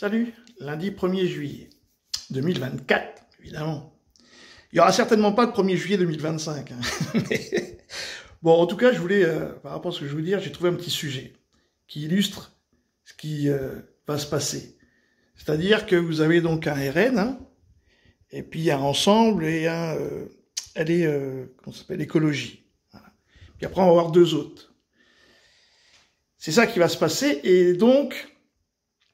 Salut, lundi 1er juillet 2024, évidemment. Il n'y aura certainement pas de 1er juillet 2025. Mais... Bon, en tout cas, je voulais, par rapport à ce que je veux dire, j'ai trouvé un petit sujet qui illustre ce qui va se passer. C'est-à-dire que vous avez donc un RN, hein, et puis un ensemble et un comment ça s'appelle, écologie. Voilà. Puis après, on va avoir deux autres. C'est ça qui va se passer, et donc...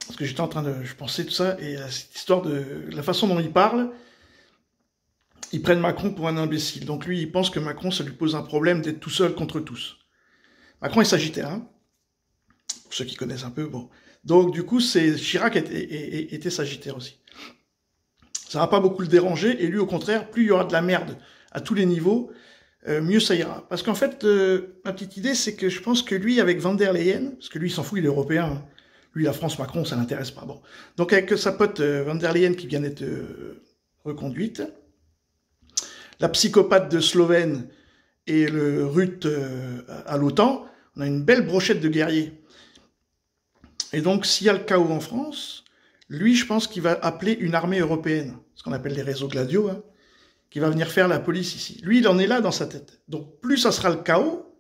Parce que j'étais en train de... Je pensais tout ça, et cette histoire de... La façon dont ils parlent, ils prennent Macron pour un imbécile. Donc lui, il pense que Macron, ça lui pose un problème d'être tout seul contre tous. Macron est sagittaire, hein, pour ceux qui connaissent un peu, bon. Donc du coup, Chirac était sagittaire aussi. Ça va pas beaucoup le déranger, et lui, au contraire, plus il y aura de la merde à tous les niveaux, mieux ça ira. Parce qu'en fait, ma petite idée, c'est que je pense que lui, avec Van der Leyen, parce que lui, il s'en fout, il est européen, hein. Lui, la France, Macron, ça l'intéresse pas. Bon. Donc, avec sa pote Van der Leyen qui vient d'être reconduite, la psychopathe de Slovène et le Rutte à l'OTAN, on a une belle brochette de guerriers. Et donc, s'il y a le chaos en France, lui, je pense qu'il va appeler une armée européenne, ce qu'on appelle les réseaux Gladio, hein, qui va venir faire la police ici. Lui, il en est là dans sa tête. Donc, plus ça sera le chaos,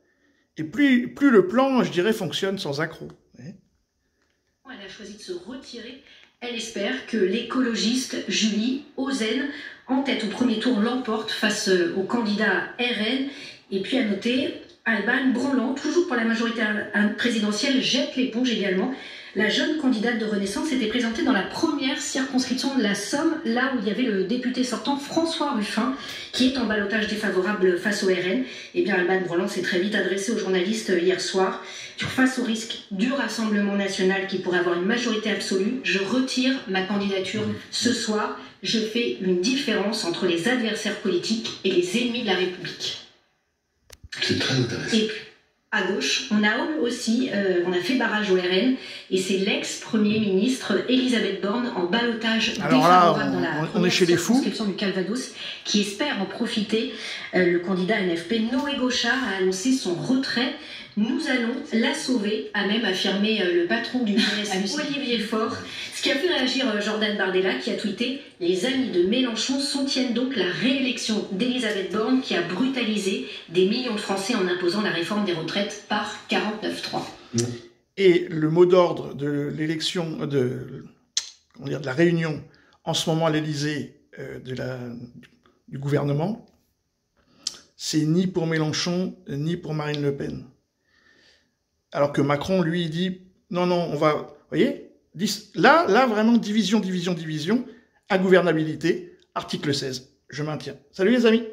et plus le plan, je dirais, fonctionne sans accroc. Elle a choisi de se retirer. Elle espère que l'écologiste Julie Ozen, en tête au premier tour, l'emporte face au candidat RN. Et puis à noter, Alban Branlant, toujours pour la majorité présidentielle, jette l'éponge également. La jeune candidate de Renaissance était présentée dans la première circonscription de la Somme, là où il y avait le député sortant François Ruffin, qui est en ballottage défavorable face au RN. Eh bien, Alban Branlant s'est très vite adressé aux journalistes hier soir. Face au risque du Rassemblement national qui pourrait avoir une majorité absolue, je retire ma candidature ce soir. Je fais une différence entre les adversaires politiques et les ennemis de la République. C'est très intéressant. Et puis, à gauche, on a aussi, on a fait barrage au RN, et c'est l'ex-premier ministre Elisabeth Borne en ballottage défavorable dans la on est chez les fous du Calvados, qui espère en profiter. Le candidat NFP Noé Gauchard a annoncé son retrait. Nous allons la sauver, a même affirmé le patron du PS, Olivier Faure, ce qui a fait réagir Jordan Bardella, qui a tweeté « Les amis de Mélenchon soutiennent donc la réélection d'Elisabeth Borne qui a brutalisé des millions de Français en imposant la réforme des retraites par 49.3 ». Et le mot d'ordre de l'élection, de la réunion en ce moment à l'Élysée du gouvernement, c'est ni pour Mélenchon, ni pour Marine Le Pen. Alors que Macron, lui, il dit, non, on va, vous voyez, là, vraiment, division, ingouvernabilité, article 16, je maintiens. Salut les amis.